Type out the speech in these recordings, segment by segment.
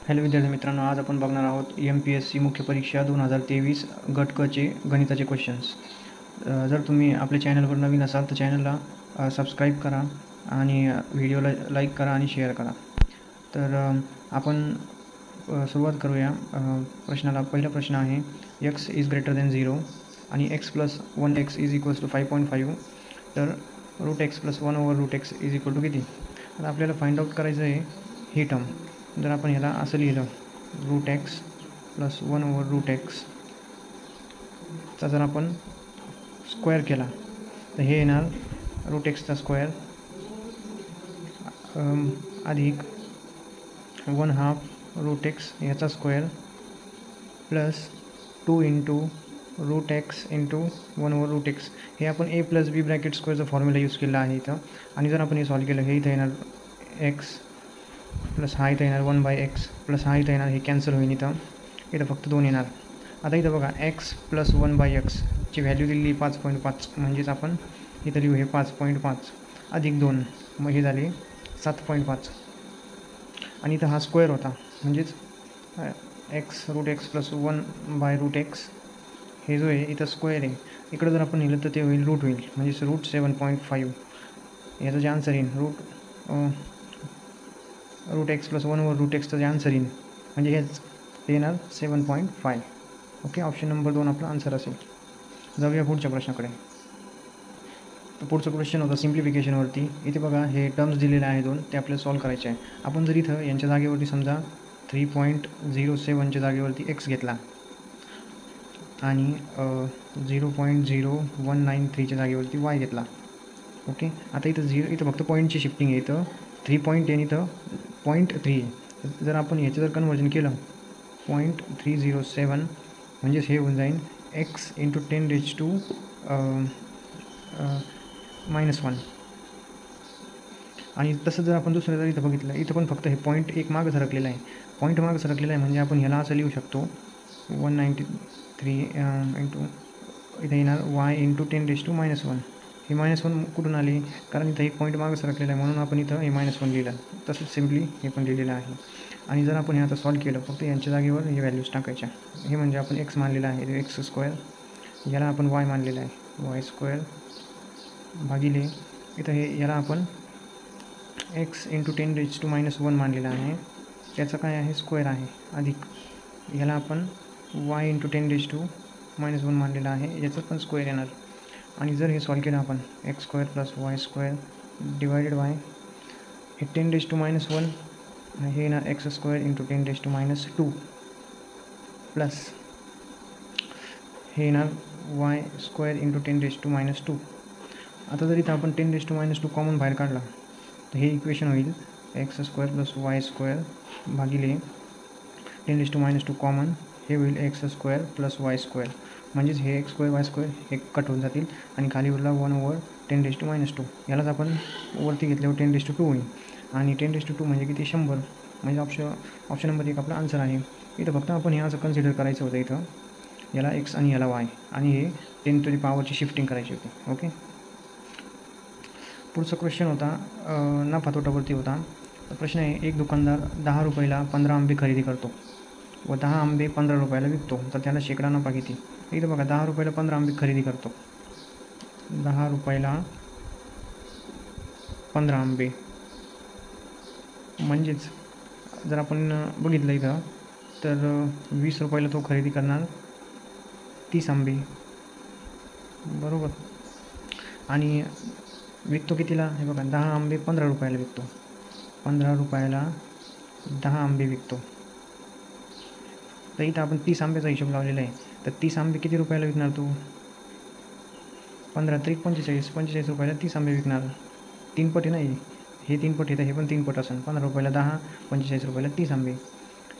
Hello विद्यार्थी मित्रांनो, आज आपण बघणार आहोत MPSC मुख्य परीक्षा 2023 गट क चे गणिताचे क्वेश्चन्स। जर तुम्ही आपल्या चॅनलवर नवीन असाल तर चॅनलला सबस्क्राईब करा आणि व्हिडिओला लाईक करा आणि शेअर करा। तर आपण सुरुवात करूया। प्रश्नाला पहिला प्रश्न आहे x इज ग्रेटर दॅन 0 आणि x + 1x is equals to 5.5। तर √x + 1/√x is equal to किती? आता आपल्याला फाइंड आउट करायचं आहे ही टर्म। जर आपण ह्याला असं लिहिलं √x + 1/√x चा जर आपण स्क्वेअर केला तर हे येणार √x स्क्वेअर अधिक 1/2 √x याचा स्क्वेअर प्लस 2 × √x × 1/√x। हे आपण a + b ब्रॅकेट स्क्वेअरचा फॉर्म्युला यूज केला आहे इथं। आणि जर आपण हे सॉल्व केलं, हे इथं येणार x प्लस हा इथं येणार 1/x प्लस हा इथं येणार, हे कॅन्सल होईल, इथं फक्त 2 येणार। आता इथं बघा x + 1/x ची व्हॅल्यू दिलेली 5.5, म्हणजेच आपण इथं लिहू हे 5.5 अधिक 2, मग हे झाले 7.5। आणि इथं हा स्क्वेअर होता, म्हणजेच x √x + 1/√x हे जो आहे इथं स्क्वेअर आहे। इकडं जर आपण लिहिलं तर ते होईल रूट होईल, म्हणजेच √7.5 याचं जे आन्सर येईल √x + 1/√x जे आन्सर येईल म्हणजे हेच येणार 7.5। ओके, ऑप्शन नंबर 2 आपला आन्सर असेल। जाऊया पुढच्या प्रश्नाकडे। तर पुढचं क्वेश्चन होतं सिम्प्लिफिकेशनवरती। इथे बघा हे टर्म्स दिलेले आहे 2, ते आपल्याला सॉल्व करायचे आहे। आपण जर इथं यांच्या जागेवरती समजा 3.07च्या जागेवरती x घेतला आणि 0.0193च्या जागेवरती y घेतला। ओके, आता इथं फक्त पॉईंटची शिफ्टिंग आहे, इथं 3 पॉईंट आहे, इथं 0.3 आहे। जर आपण याचं जर कन्वर्जन केलं 0.307 म्हणजेच हे होऊन जाईल x × 10⁻⁻1। आणि तसं जर आपण दुसरं जर इथं बघितलं, इथं पण फक्त हे पॉईंट एक मागं सरकलेला आहे, म्हणजे आपण ह्याला असं लिहू शकतो 193 इथं येणार y × 10⁻⁻1। हे -1 कुठून आले? कारण इथं एक पॉईंट मागं सरकलेला आहे, म्हणून आपण इथं हे -1 लिहिलं। तसंच सिम्पली हे पण लिहिलेलं आहे। आणि जर आपण हे आता सॉल्व केलं, फक्त यांच्या जागेवर हे व्हॅल्यूज टाकायच्या। हे म्हणजे आपण x मानलेला आहे x², याला आपण y मानलेला आहे y² भागिले इथं हे याला आपण x × 10⁻⁻1 मानलेला आहे, त्याचं काय आहे स्क्वेअर आहे, अधिक याला आपण y × 10⁻⁻1 मानलेला आहे, याचं पण स्क्वेअर येणार। आणि जर हे सॉल्व केलं आपण x² + y² डिवायडेड बाय हे 10⁻⁻1 हे येणार x² × 10⁻⁻2 प्लस हे येणार y² × 10⁻⁻2। आता जर इथं आपण 10⁻⁻2 कॉमन बाहेर काढला तर हे इक्वेशन होईल x² + y² भागिले 10⁻⁻2 कॉमन, हे होईल x² + y², म्हणजेच हे x² y² हे कट होऊन जातील आणि खाली उरला 1/10⁻²। यालाच आपण वरती घेतल्यावर 10⁻2 होईल आणि 10⁻2 म्हणजे किती 100, म्हणजे ऑप्शन नंबर 1 आपला आन्सर आहे। इथं फक्त आपण हे असं कन्सिडर करायचं होतं, इथं याला x आणि याला y आणि हे 10⁻⁻ शिफ्टिंग करायची होती। ओके, पुढचा क्वेश्चन होता नफा तोटावरती होता। तर प्रश्न आहे, एक दुकानदार 10 रुपयाला 15 आंबे खरेदी करतो व 10 आंबे 15 रुपयाला विकतो, तर त्याला शेकडा नफा किती? इथं बघा 10 रुपयाला 15 आंबे खरेदी करतो, 10 रुपयाला 15 आंबे, म्हणजेच जर आपण बघितलं इथं तर 20 रुपयाला तो खरेदी करणार 30 आंबे, बरोबर। आणि विकतो कितीला? हे बघा 10 आंबे 15 रुपयाला विकतो, 15 रुपयाला 10 आंबे विकतो। तर इथं आपण 30 आंब्याचा हिशोब लावलेला आहे, तर 30 आंबे किती रुपयाला विकणार तो? 15 × 45 रुपयाला 30 आंबे विकणार। 3 पट आहे ना, हे 3 पट आहे, तर हे पण 3 पट असेल। 15 रुपयाला 10, 45 रुपयाला 30 आंबे।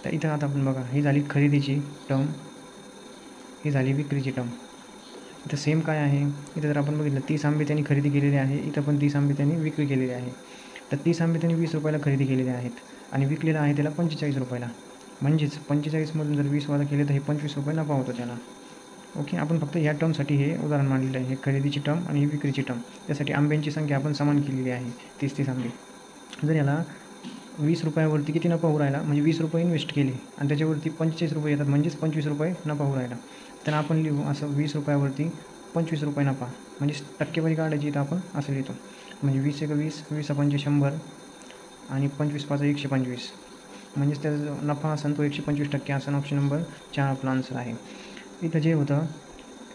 तर इथं आता आपण बघा, ही झाली खरेदीची टर्म, ही झाली विक्रीची टर्म। इथं सेम काय आहे, इथं जर आपण बघितलं 30 आंबे त्यांनी खरेदी केलेले आहे, इथं पण 30 आंबे त्यांनी विक्री केलेले आहे। तर 30 आंबे त्यांनी 20 रुपयाला खरेदी केलेले आहेत आणि विकलेलं आहे त्याला 45 रुपयाला, म्हणजेच 45मधून जर 20 वजा केले तर हे 25 रुपये नफा होतो त्याला। ओके, आपण फक्त ह्या टर्मसाठी हे उदाहरण मांडलेलं आहे, हे खरेदीची टर्म आणि ही विक्रीची टर्म। त्यासाठी आंब्यांची संख्या आपण समान केलेली आहे 30 आंबे। जर याला 20 रुपयावरती किती नफा होऊ राहिला, म्हणजे 20 रुपये इन्व्हेस्ट केले आणि त्याच्यावरती 45 रुपये येतात, म्हणजेच 25 रुपये नफा होऊ राहिला. तर आपण लिहू असं 20 रुपयावरती 25 रुपये नफा, म्हणजे टक्केवारी काढायची तर आपण असं लिहितो. म्हणजे 20 × 20, 20 × 5 100 आणि 25 × 5 125, म्हणजेच त्याचा जो नफा असेल तो 125% असेल. ऑप्शन नंबर 4 आपला आन्सर आहे. इथं जे होतं,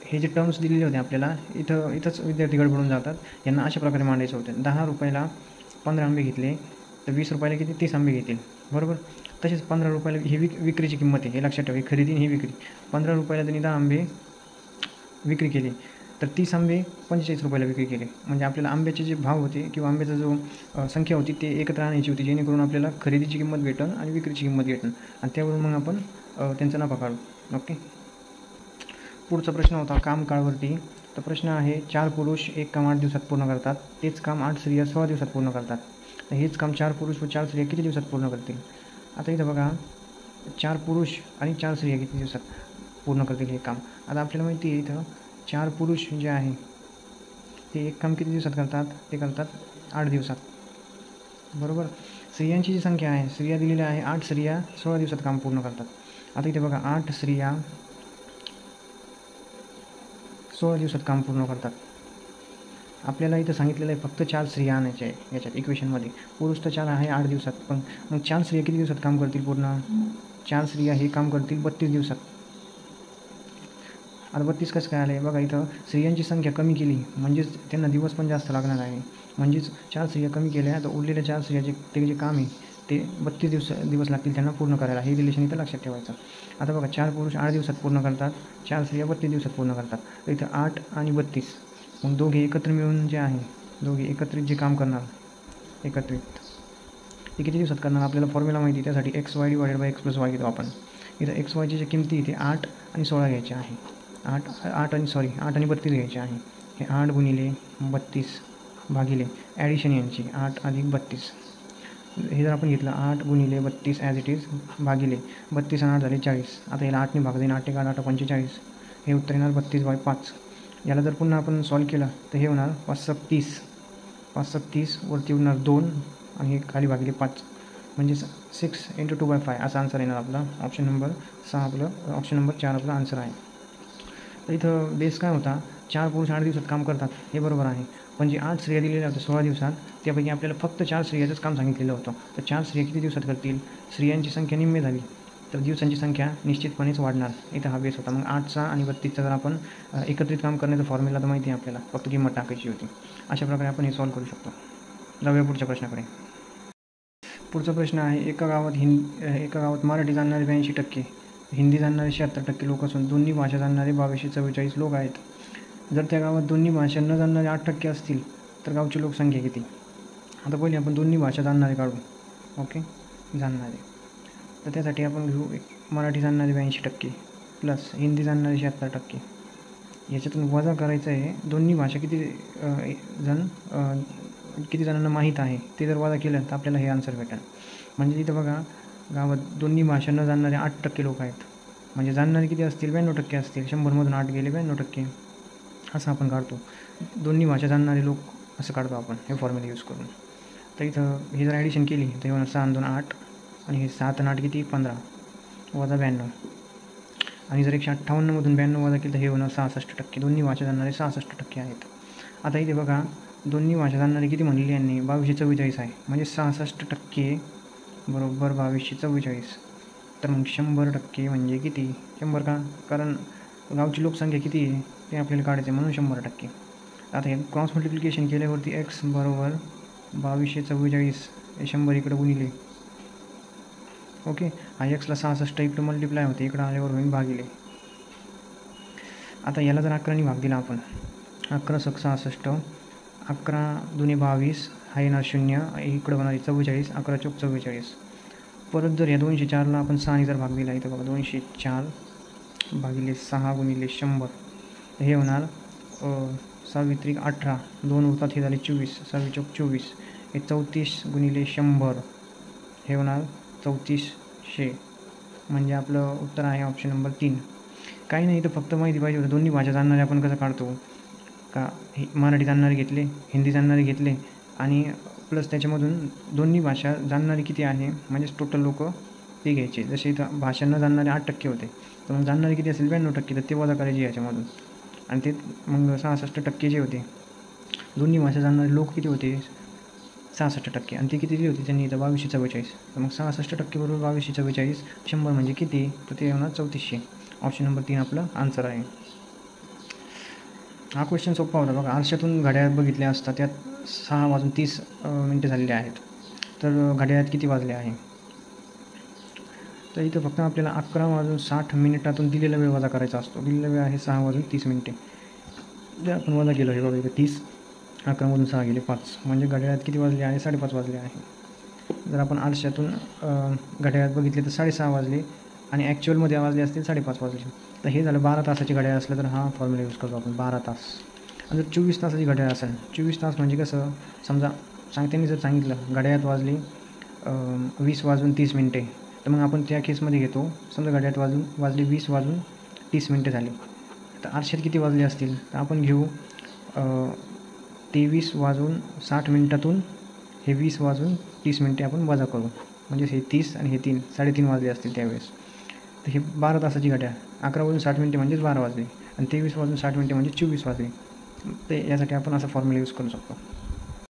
हे जे टर्म्स दिलेले होते आपल्याला, इथंच विद्यार्थी गडबडून जातात. यांना अशा प्रकारे मांडायचं होतं. 10 रुपयाला 15 आंबे घेतले तर 20 रुपयाला किती 30 आंबे घेतील, बरोबर. तसेच 15 रुपयाला ही विक्रीची किंमत आहे, हे लक्षात ठेवा. ही खरेदी आणि ही विक्री. 15 रुपयाला त्यांनी 10 आंबे विक्री केली तर 30 आंबे 45 रुपयाला विक्री केले. म्हणजे आपल्याला आंब्याचे जे भाव होते किंवा आंब्याचा जो संख्या होती ते एकत्र आणायची होती, जेणेकरून आपल्याला खरेदीची किंमत भेटेल आणि विक्रीची किंमत भेटेल, आणि त्यावरून मग आपण त्यांचा नफा काढू. ओके. पुढचा प्रश्न होता काम काळवरती. तर प्रश्न आहे, 4 पुरुष एक काम 8 दिवसात पूर्ण करतात, तेच काम 8 स्त्रिया 16 दिवसात पूर्ण करतात. तर हेच काम 4 पुरुष व 4 स्त्रिया किती दिवसात पूर्ण करतील. आता इथं बघा, 4 पुरुष आणि 4 स्त्रिया किती दिवसात पूर्ण करतील हे काम. आता आपल्याला माहिती आहे इथं 4 पुरुष जे आहे ते एक काम किती दिवसात करतात, ते करतात 8 दिवसात, बरोबर. स्त्रियांची जी संख्या आहे, स्त्रिया दिलेल्या आहे 8 स्त्रिया 16 दिवसात काम पूर्ण करतात. आता इथे बघा 8 स्त्रिया 16 दिवसात काम पूर्ण करतात. आपल्याला इथं सांगितलेलं आहे फक्त 4 स्त्रिया आणायच्या आहे याच्यात इक्वेशनमध्ये. पुरुष तर 4 आहे 8 दिवसात, पण मग 4 स्त्रिया किती दिवसात काम करतील पूर्ण. 4 स्त्रिया हे काम करतील 32 दिवसात. आता 32 कसं काय आलं आहे बघा, इथं स्त्रियांची संख्या कमी केली म्हणजेच त्यांना दिवस पण जास्त लागणार आहे. म्हणजेच 4 स्त्रिया कमी केल्या तर उरलेल्या 4 स्त्रियाचे ते जे काम आहे ते 32 दिवस लागतील त्यांना पूर्ण करायला. हे रिलेशन इथं लक्षात ठेवायचं. आता बघा 4 पुरुष 8 दिवसात पूर्ण करतात, 4 स्त्रिया 32 दिवसात पूर्ण करतात. तर इथं 8 आणि 32 मग दोघे एकत्र मिळून जे आहे, दोघे एकत्रित जे काम करणार एकत्रित, ते किती दिवसात करणार आपल्याला फॉर्म्युला माहिती आहे. त्यासाठी XY / X + Y घेतो आपण. इथं XYची जी किमती इथे 8 आणि 16 घ्यायची आहे. 8 आणि 32 घ्यायचे आहे. हे 8 × 32 भागिले ॲडिशन यांची 8 + 32. हे जर आपण घेतलं 8 × 32 ॲज इट इज भागिले 32 आणि 8 झाले 40. आता याला 8ने भाग देईन, 8 × 8 = 45. हे उत्तर येणार 32/5. याला जर पुन्हा आपण सॉल्व केलं तर हे होणार 5 × 30. 5 × 30 वरती होणार 2 आणि हे खाली भागिले 5, म्हणजे 6 × 2/5 असा आन्सर येणार आपला. ऑप्शन नंबर 4 आपला आन्सर आहे. तर इथं बेस काय होता, 4 पुरुष 8 दिवसात काम करतात हे बरोबर आहे, पण जे 8 स्त्रिया दिलेल्या होत्या 16 दिवसात त्यापैकी आपल्याला फक्त 4 स्त्रियाचंच काम सांगितलेलं होतं. तर 4 स्त्रिया किती दिवसात करतील. स्त्रियांची संख्या निम्मे झाली तर दिवसांची संख्या निश्चितपणेच वाढणार. इथं हा बेस होता. मग 8चा आणि 32चा जर आपण एकत्रित काम करण्याचा फॉर्म्युला तर माहिती आहे आपल्याला, फक्त किंमत टाकायची होती. अशा प्रकारे आपण हे सॉल्व करू शकतो. जाऊया पुढच्या प्रश्नाकडे. पुढचा प्रश्न आहे, एका गावात मराठी जाणणारे 82%, हिंदी जाणणारे 76% लोक असून दोन्ही भाषा जाणणारे 2244 लोक आहेत. जर त्या गावात दोन्ही भाषा न जाणणारे 8% असतील तर गावची लोकसंख्या किती. आता पहिले आपण दोन्ही भाषा जाणणारे काढू. ओके, जाणणारे. तर त्यासाठी आपण घेऊ मराठी जाणणारे 82% प्लस हिंदी जाणणारे 76%. याच्यातून वजा करायचं आहे दोन्ही भाषा किती जणांना माहीत आहे ते जर वजा केलं तर आपल्याला हे आन्सर भेटेल. म्हणजे तिथं बघा गावात दोन्ही भाषा न जाणणारे 8% लोक आहेत, म्हणजे जाणणारे किती असतील 92% असतील. 100मधून 8 गेले 92%, असं आपण काढतो. दोन्ही भाषा जाणणारे लोक असं काढतो आपण हे फॉर्म्युला यूज करून. तर इथं हे जर ॲडिशन केली तर हे होणार 6 आणि 2 8 आणि हे 7 आणि 8 किती 15 वजा 92. आणि जर 158मधून 92 वजा केलं तर हे होणार 66%. दोन्ही भाषा जाणणारे 66% आहेत. आता इथे बघा दोन्ही भाषा जाणणारे किती म्हणलेली यांनी 2244 आहे, म्हणजे 66% बरोबर 2244. तर मग 100% म्हणजे किती 100 का, कारण गावची लोकसंख्या किती आहे ते आपल्याला काढायचं आहे, म्हणून 100%. आता हे क्रॉस मल्टिप्लिकेशन केल्यावरती x बरोबर 2244 हे 100 इकडं गुणिले. ओके, हा एक्सला 66 इकडं मल्टिप्लाय होते, इकडं आल्यावर होईल भागिले. आता याला जर 11ने भाग दिला आपण, 11 × 66, 11 × 2 = 22, हा येणार 0, इकडं होणार 44, 11 × 4 = 44. परत जर या 204ला आपण 6ने जर भाग दिला, इथं बघा 204 भागिले 6 गुणिले 100, तर हे होणार 6 × 3 = 18, 2 होतात हे झाले 24, 6 × 4 = 24, हे 34 गुणिले 100 हे होणार 3400. म्हणजे आपलं उत्तर आहे ऑप्शन नंबर 3. काही नाही, इथं फक्त माहिती पाहिजे होतं दोन्ही भाषा जाणणारे आपण कसं काढतो. का मराठी जाणणारे घेतले, हिंदी जाणणारे घेतले आणि प्लस त्याच्यामधून दोन्ही भाषा जाणणारी किती आहे म्हणजेच टोटल लोक ते घ्यायचे. जसे इथं भाषा न जाणणारे 8% होते, तर मग जाणणारे किती असेल 92%, तर ते वजा करायचे याच्यामधून. आणि ते मग 66% जे होते दोन्ही भाषा जाणणारे लोक किती होते 66%. आणि ते किती दिली होती त्यांनी इथं 2244. तर मग 66% बरोबर 2244 100 म्हणजे किती, तर ते होणार 3400. ऑप्शन नंबर 3 आपलं आन्सर आहे. हा क्वेश्चन सोपा होता बघा. आरशातून घड्याळात बघितले असता त्यात 6:30 झालेले आहेत, तर घड्याळात किती वाजले आहे. तर इथं फक्त आपल्याला 11:60 दिलेला वेळ वजा करायचा असतो. दिलेला वेळ आहे 6:30. जर आपण वजा केलं हे बघा इथं 30, 11 गेले 5, म्हणजे घड्याळात किती वाजले आहे 5:30 वाजले आहे. जर आपण आरशातून घड्याळात बघितले तर 6:30 वाजले आणि ॲक्च्युअलमध्ये वाजले असतील 5:30 वाजले. तर हे झालं 12 तासाची घड्याळ असलं तर हा फॉर्म्युला यूज करतो आपण 12 तास. आणि जर 24 तासाची घड्याळ असेल, 24 तास म्हणजे कसं, समजा त्यांनी जर सांगितलं घड्याळात वाजले 20:30, तर मग आपण त्या केसमध्ये घेतो. समजा घड्याळात वाजले 20:30 झाले, तर आरशात किती वाजले असतील, तर आपण घेऊ 23:60 हे 20:30 आपण वजा करू, म्हणजे हे 30 आणि हे 3 3:30 वाजले असतील त्यावेळेस. तर हे 12 तासाची घड्याळ. 11:60 म्हणजेच 12 वाजले आणि 23:60 म्हणजे 24 वाजले. ते यासाठी आपण असा फॉर्म्युला यूज करू शकतो.